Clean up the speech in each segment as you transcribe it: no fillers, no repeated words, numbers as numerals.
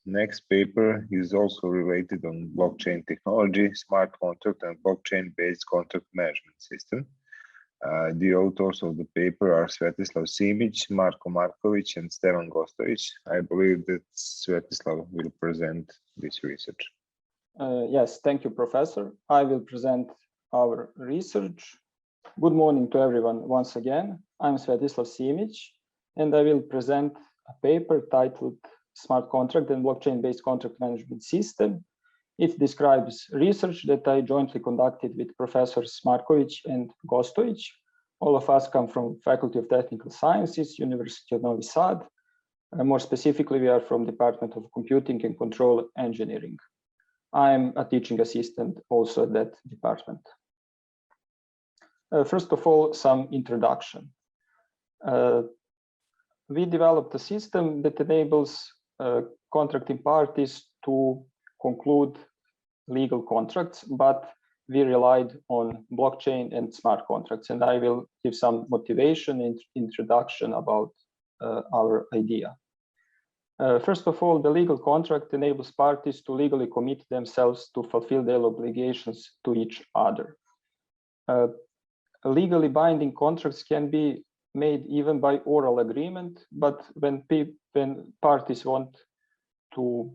Next paper is also related on blockchain technology, smart contract and blockchain-based contract management system. The authors of the paper are Svetislav Simic, Marko Markovic, and Stevan Gostovic. I believe that Svetislav will present this research. Yes, thank you, Professor. I will present our research. Good morning to everyone once again. I'm Svetislav Simic, and I will present a paper titled Smart Contract and Blockchain-Based Contract Management System. It describes research that I jointly conducted with Professors Markovic and Gostovic. All of us come from Faculty of Technical Sciences, University of Novi Sad. More specifically, we are from Department of Computing and Control Engineering. I'm a teaching assistant also at that department. First of all, some introduction. We developed a system that enables contracting parties to conclude legal contracts, but we relied on blockchain and smart contracts, and I will give some motivation and introduction about our idea. First of all, the legal contract enables parties to legally commit themselves to fulfill their obligations to each other. Legally binding contracts can be made even by oral agreement, but when parties want to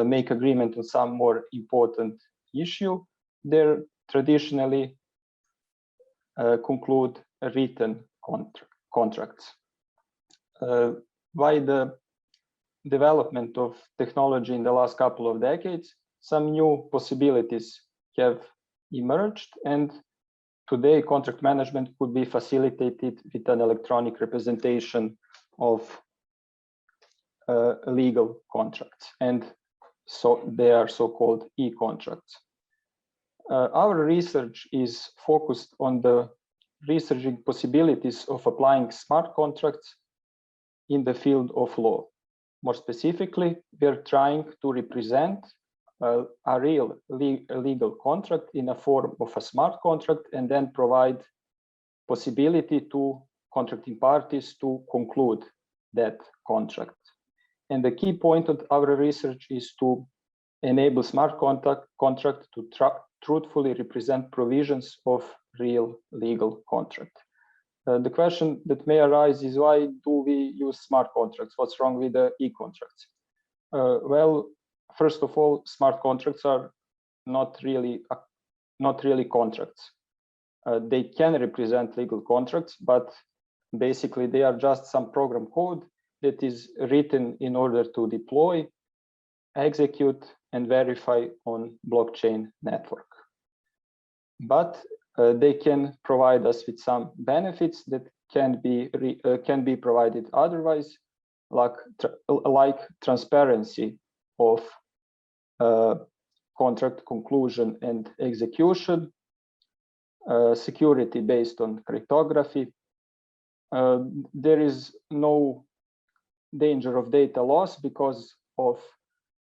make agreement on some more important issue, they traditionally conclude written contracts. By the development of technology in the last couple of decades, some new possibilities have emerged, and today contract management could be facilitated with an electronic representation of legal contracts, and so they are so-called e-contracts. Our research is focused on the researching possibilities of applying smart contracts in the field of law. More specifically, we are trying to represent a real legal contract in a form of a smart contract, and then provide possibility to contracting parties to conclude that contract. And the key point of our research is to enable smart contract to truthfully represent provisions of real legal contract. The question that may arise is, why do we use smart contracts? What's wrong with the e-contracts? Well, first of all, smart contracts are not really contracts. They can represent legal contracts, but basically they are just some program code that is written in order to deploy, execute, and verify on blockchain network. But they can provide us with some benefits that can be provided otherwise, like transparency of contract conclusion and execution, security based on cryptography. There is no danger of data loss because of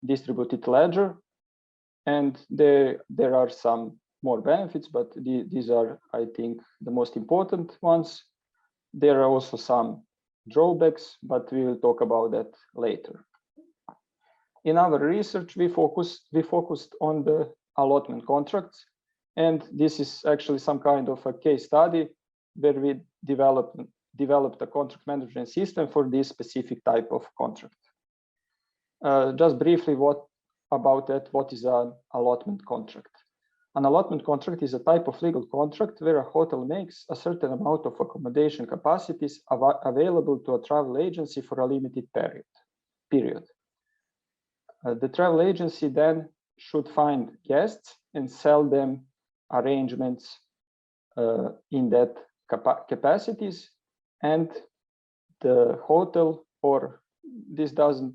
distributed ledger, and there are some more benefits, but these are, I think, the most important ones. There are also some drawbacks, but we will talk about that later. In our research, we focused on the allotment contracts, and this is actually some kind of a case study where we developed a contract management system for this specific type of contract. Just briefly, what is an allotment contract? An allotment contract is a type of legal contract where a hotel makes a certain amount of accommodation capacities available to a travel agency for a limited period. The travel agency then should find guests and sell them arrangements in that capacities, and the hotel, or this doesn't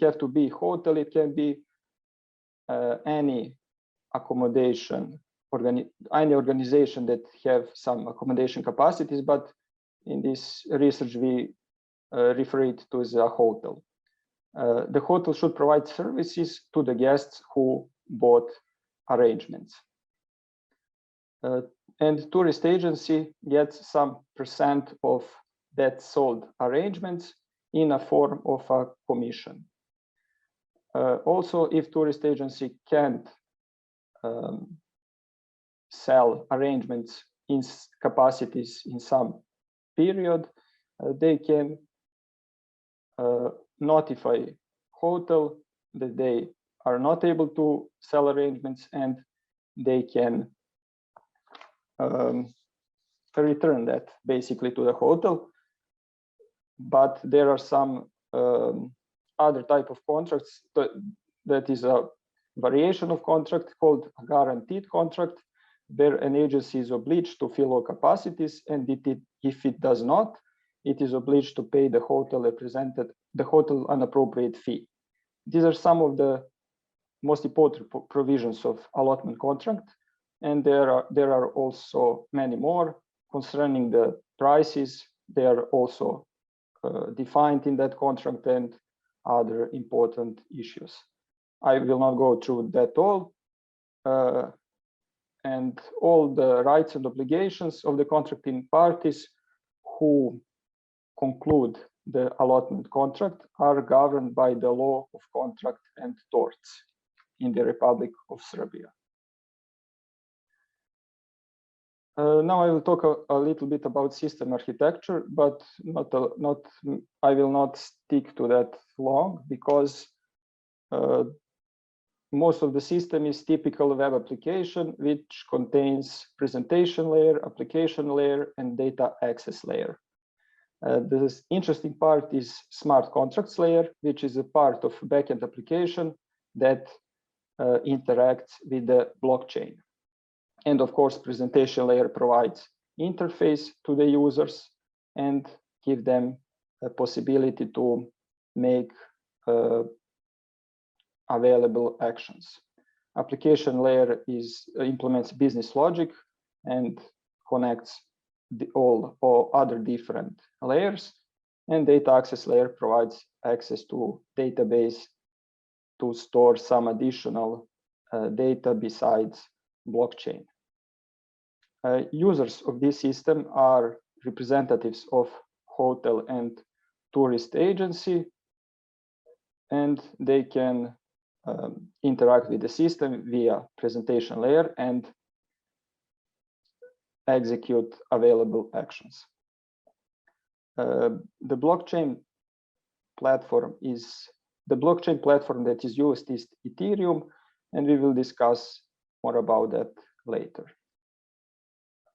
have to be hotel, it can be any accommodation, any organization that have some accommodation capacities, but in this research we refer it to as a hotel. The hotel should provide services to the guests who bought arrangements. And tourist agency gets some % of that sold arrangements in a form of a commission. Also, if tourist agency can't sell arrangements in capacities in some period, they can notify hotel that they are not able to sell arrangements, and they can return that basically to the hotel. But there are some other type of contracts that is a variation of contract called a guaranteed contract, where an agency is obliged to fill all capacities, and if it does not, it is obliged to pay the hotel an appropriate fee. These are some of the most important provisions of allotment contract, and there are also many more concerning the prices. They are also defined in that contract and other important issues. I will not go through that all. And all the rights and obligations of the contracting parties who conclude the allotment contract are governed by the law of contract and torts in the Republic of Serbia. Now I will talk a little bit about system architecture, but I will not stick to that long, because most of the system is typical web application, which contains presentation layer, application layer, and data access layer. The interesting part is smart contracts layer, which is a part of backend application that interacts with the blockchain. And of course, presentation layer provides interface to the users and give them a possibility to make available actions. Application layer implements business logic and connects all other different layers, and data access layer provides access to database to store some additional data besides blockchain. Users of this system are representatives of hotel and tourist agency, and they can interact with the system via presentation layer and execute available actions. The blockchain platform that is used is Ethereum, and we will discuss more about that later.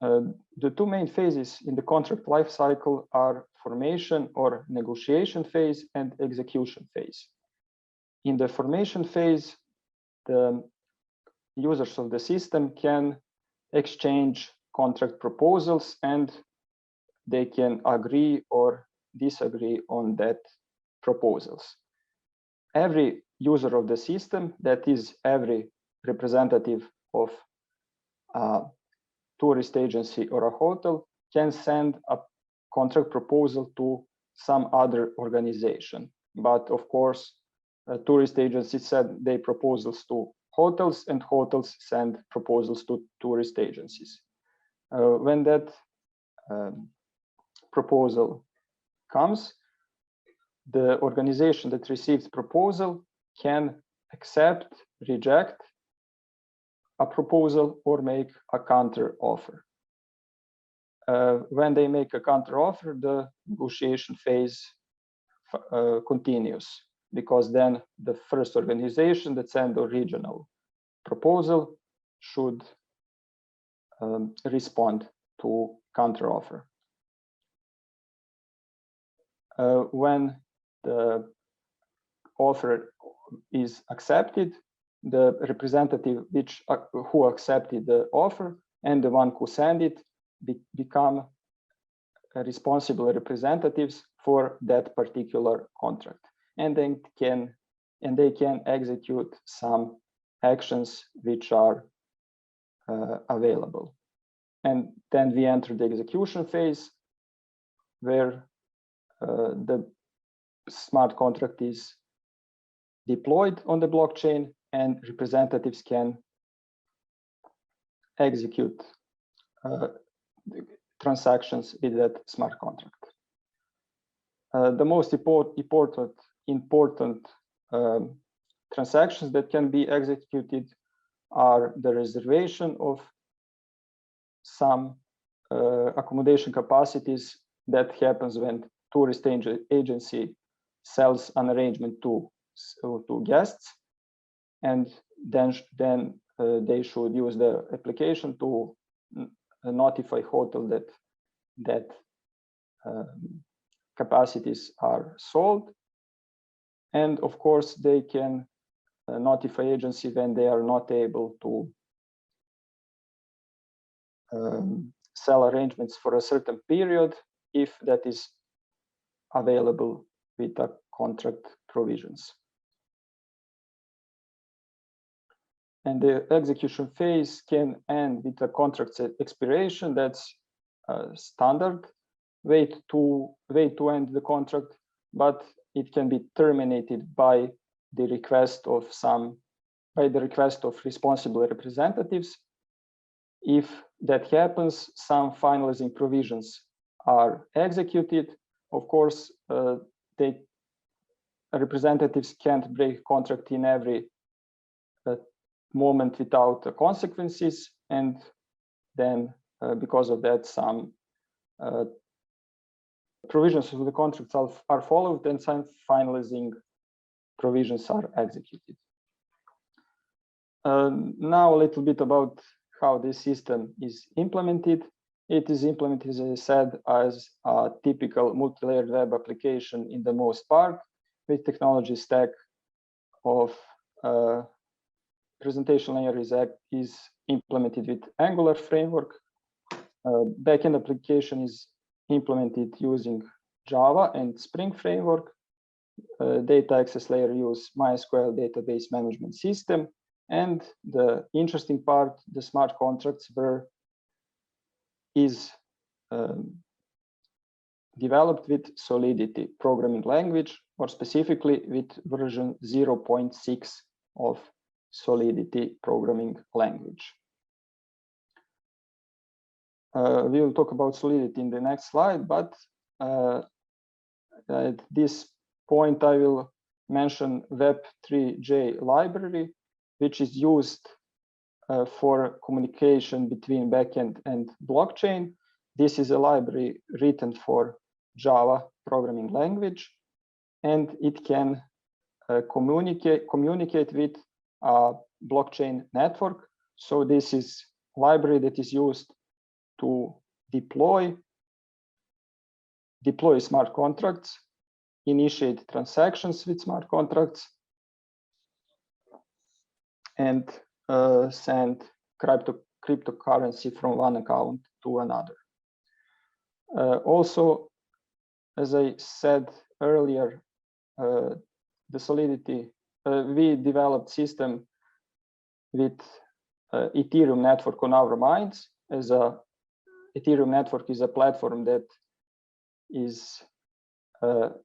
The two main phases in the contract lifecycle are formation or negotiation phase and execution phase. In the formation phase, the users of the system can exchange contract proposals, and they can agree or disagree on that proposals. Every user of the system, that is every representative of a tourist agency or a hotel, can send a contract proposal to some other organization. But of course, tourist agencies send their proposals to hotels, and hotels send proposals to tourist agencies. When that proposal comes, the organization that receives proposal can accept, reject a proposal, or make a counter offer. When they make a counter offer, the negotiation phase continues, because then the first organization that sent the original proposal should respond to counter offer. When the offer is accepted, the representative who accepted the offer and the one who sent it become responsible representatives for that particular contract, and they can execute some actions which are available. And then we enter the execution phase, where the smart contract is deployed on the blockchain, and representatives can execute transactions with that smart contract. the most important transactions that can be executed are the reservation of some accommodation capacities that happens when tourist agency sells an arrangement to guests, and then they should use the application to notify hotel that capacities are sold. And of course, they can notify agency when they are not able to sell arrangements for a certain period, if that is available with the contract provisions. And the execution phase can end with the contract's expiration. That's a standard way to end the contract, but it can be terminated by the request of responsible representatives. If that happens, some finalizing provisions are executed. Of course, representatives can't break contract in every moment without consequences, and then because of that, some provisions of the contract are followed and some finalizing provisions are executed. Now a little bit about how this system is implemented. It is implemented, as I said, as a typical multi-layered web application in the most part, with technology stack of presentation layer is implemented with Angular framework. Backend application is implemented using Java and Spring framework. Data access layer use MySQL database management system. And the interesting part, the smart contracts is developed with Solidity programming language, or specifically with version 0.6 of Solidity programming language. We will talk about Solidity in the next slide, but at this point I will mention Web3j library, which is used for communication between backend and blockchain. This is a library written for Java programming language, and it can communicate with a blockchain network. So this is a library that is used to deploy smart contracts, initiate transactions with smart contracts, and send cryptocurrency from one account to another. Also, as I said earlier, the Solidity, we developed system with Ethereum network on our minds. As a Ethereum network is a platform that is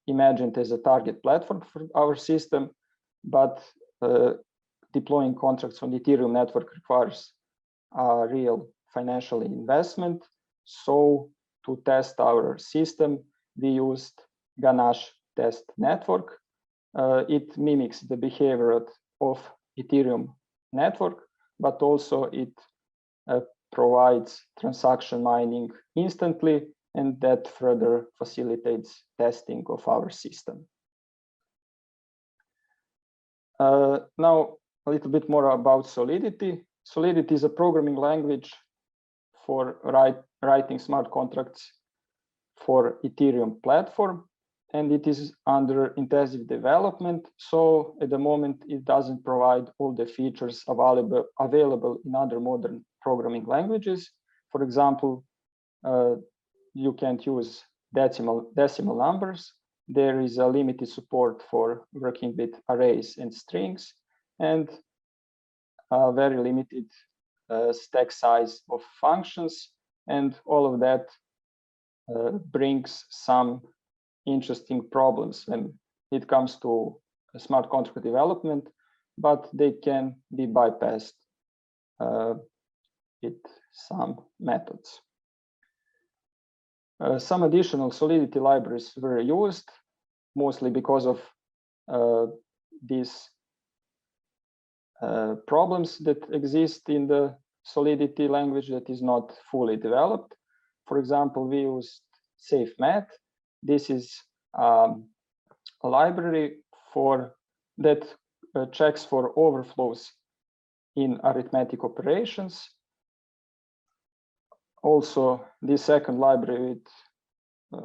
imagined as a target platform for our system, but deploying contracts on the Ethereum network requires a real financial investment. So to test our system, we used Ganache test network. It mimics the behavior of Ethereum network, but also it provides transaction mining instantly, and that further facilitates testing of our system. Now, a little bit more about Solidity. Solidity is a programming language for writing smart contracts for Ethereum platform, and it is under intensive development. So at the moment, it doesn't provide all the features available in other modern programming languages. For example, you can't use decimal numbers. There is a limited support for working with arrays and strings, and a very limited stack size of functions. And all of that brings some interesting problems when it comes to smart contract development, but they can be bypassed with some methods. Some additional Solidity libraries were used. mostly because of these problems that exist in the Solidity language that is not fully developed. For example, we used SafeMath. This is a library for that checks for overflows in arithmetic operations. Also, this second library with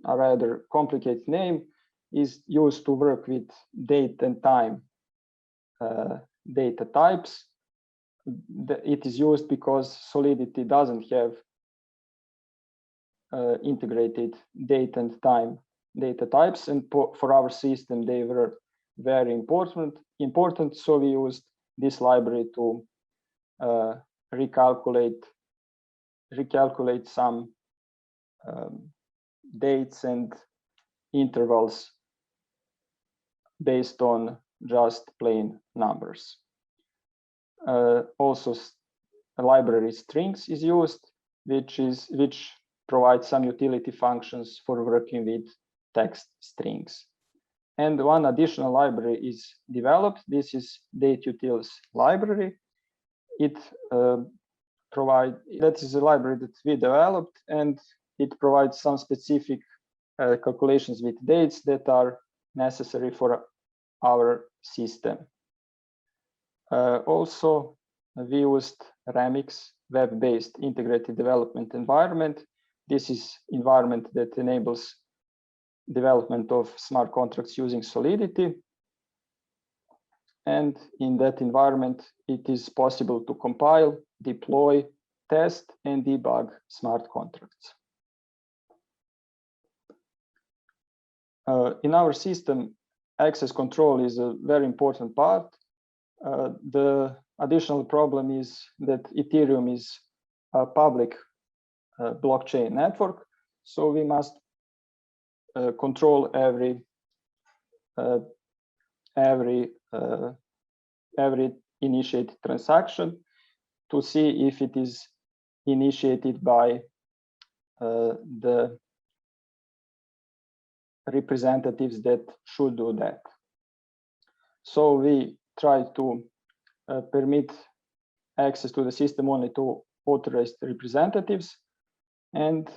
a rather complicated name is used to work with date and time data types. It is used because Solidity doesn't have integrated date and time data types, and for our system they were very important. So we used this library to recalculate some dates and intervals based on just plain numbers. Also, a library strings is used, which provides some utility functions for working with text strings. And one additional library is developed. This is dateutils library. It that is a library that we developed, and it provides some specific calculations with dates that are necessary for our system. Also, we used Remix web-based integrated development environment. This is environment that enables development of smart contracts using Solidity. And in that environment, it is possible to compile, deploy, test, and debug smart contracts. In our system, access control is a very important part. The additional problem is that Ethereum is a public blockchain network, so we must control every initiated transaction to see if it is initiated by the representatives that should do that. So we try to permit access to the system only to authorized representatives, and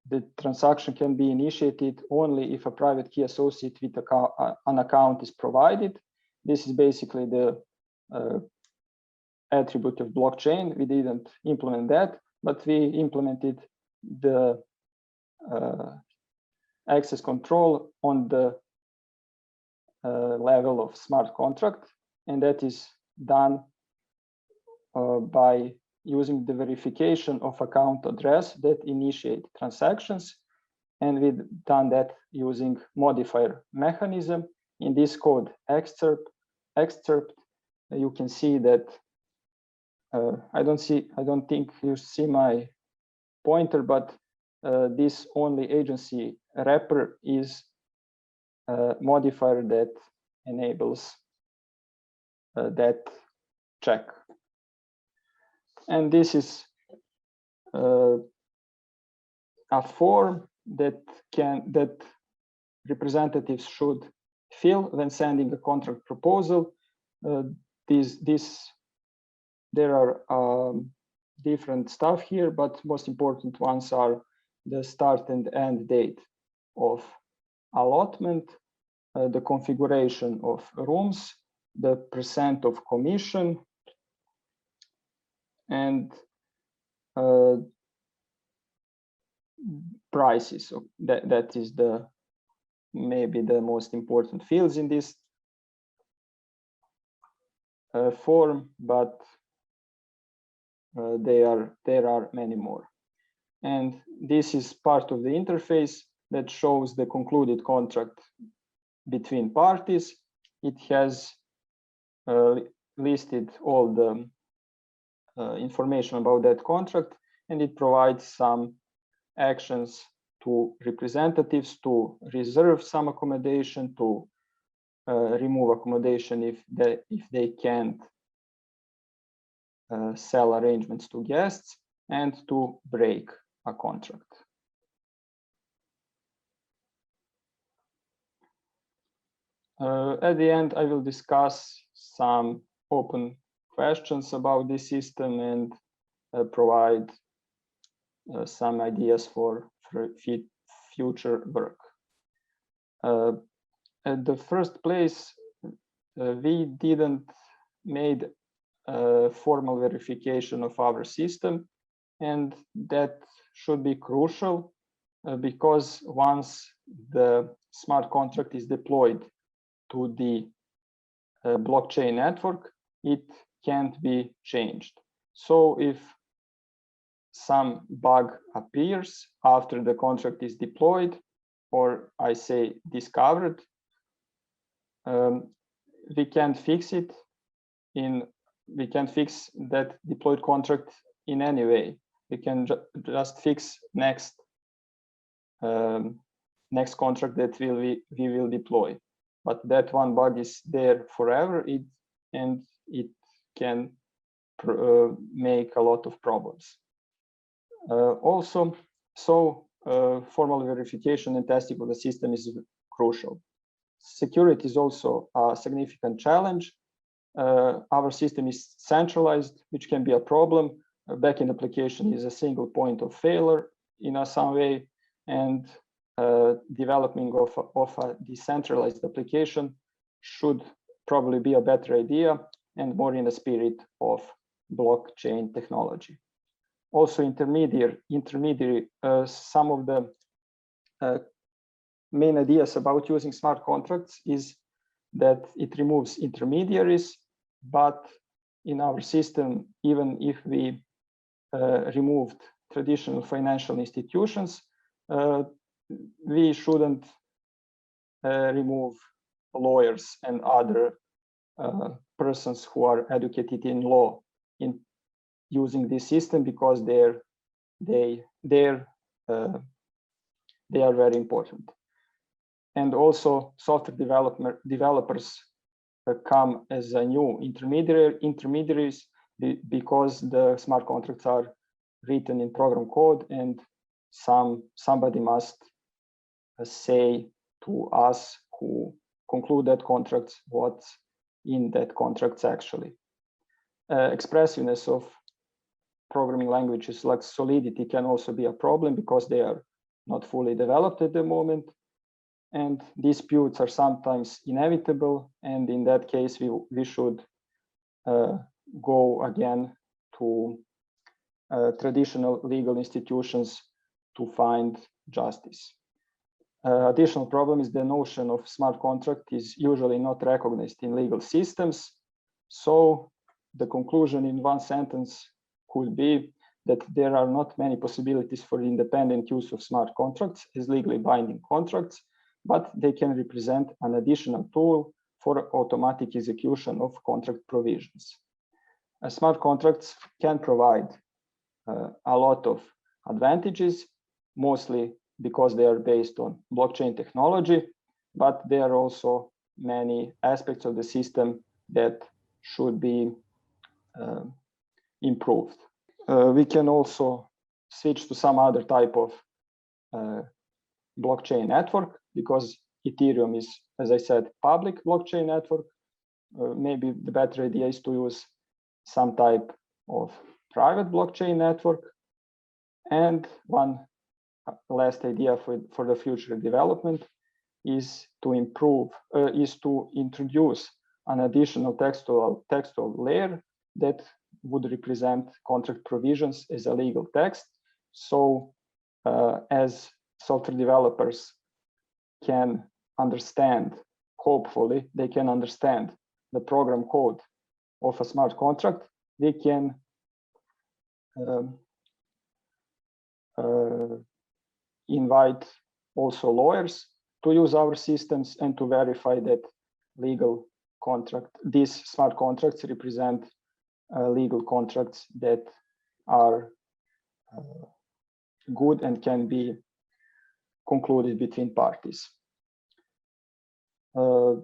the transaction can be initiated only if a private key associated with an account is provided. This is basically the attribute of blockchain. We didn't implement that, but we implemented the access control on the level of smart contract, and that is done by using the verification of account address that initiate transactions, and we've done that using modifier mechanism. In this code excerpt, you can see that I don't think you see my pointer, but this only agency wrapper is a modifier that enables that check. And this is a form that representatives should fill when sending a contract proposal. There are different stuff here, but most important ones are the start and end date of allotment, the configuration of rooms, the percent of commission, and prices. So that is maybe the most important fields in this form, but there are many more. And this is part of the interface that shows the concluded contract between parties. It has listed all the information about that contract, and it provides some actions to representatives to reserve some accommodation, to remove accommodation if they can't sell arrangements to guests, and to break a contract. At the end, I will discuss some open questions about this system and provide some ideas for future work. At the first place, we didn't made a formal verification of our system, and that should be crucial because once the smart contract is deployed to the blockchain network, it can't be changed. So if some bug appears after the contract is deployed, or I say discovered, we can't fix it we can't fix that deployed contract in any way. We can just fix next contract that we will deploy, but that one bug is there forever, and it can make a lot of problems. Also, formal verification and testing of the system is crucial. Security is also a significant challenge. Our system is centralized, which can be a problem. Backend application is a single point of failure in some way, and developing of a decentralized application should probably be a better idea and more in the spirit of blockchain technology. Also, intermediary, some of the main ideas about using smart contracts is that it removes intermediaries, but in our system, even if we removed traditional financial institutions, we shouldn't remove lawyers and other persons who are educated in law in using this system, because they are very important. And also software developers come as a new intermediaries because the smart contracts are written in program code, and somebody must say to us who conclude that contract what's in that contracts actually. Expressiveness of programming languages like Solidity can also be a problem because they are not fully developed at the moment, and disputes are sometimes inevitable, and in that case we should go again to traditional legal institutions to find justice. Additional problem is the notion of smart contract is usually not recognized in legal systems. So the conclusion in one sentence could be that there are not many possibilities for independent use of smart contracts as legally binding contracts, but they can represent an additional tool for automatic execution of contract provisions. Smart contracts can provide a lot of advantages, mostly because they are based on blockchain technology, but there are also many aspects of the system that should be improved. We can also switch to some other type of blockchain network, because Ethereum is, as I said, public blockchain network. Maybe the better idea is to use some type of private blockchain network. And one last idea for the future development is to introduce an additional textual layer that would represent contract provisions as a legal text. So as software developers can understand, hopefully they can understand the program code of a smart contract, they can invite also lawyers to use our systems and to verify that legal contract, these smart contracts represent legal contracts that are good and can be concluded between parties. As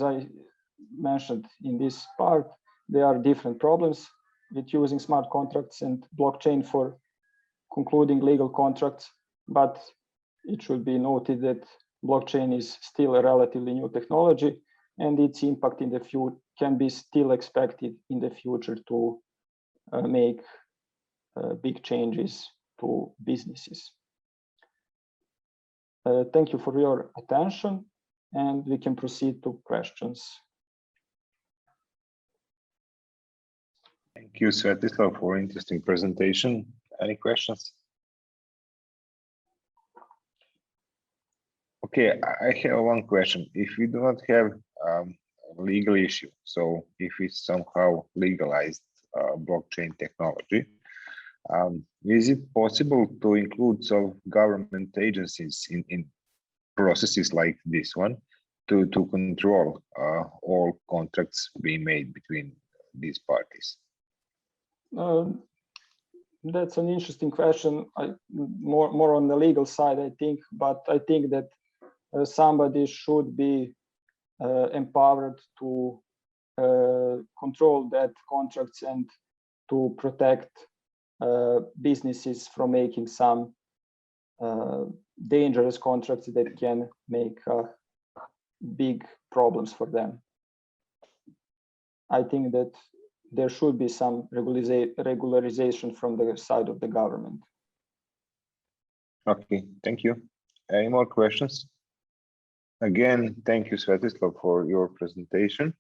I mentioned in this part, there are different problems with using smart contracts and blockchain for concluding legal contracts, but it should be noted that blockchain is still a relatively new technology, and its impact in the future can be still expected in the future to make big changes to businesses. Thank you for your attention, and we can proceed to questions. Thank you, Svetislav, for interesting presentation. Any questions? Okay, I have one question. If we do not have a legal issue, so if we somehow legalized blockchain technology, is it possible to include some government agencies in processes like this one to control all contracts being made between these parties? That's an interesting question. More on the legal side, I think, but I think that somebody should be empowered to control that contracts and to protect businesses from making some dangerous contracts that can make big problems for them. I think that there should be some regularization from the side of the government. Okay, thank you. Any more questions? Again, thank you, Svetislav, for your presentation.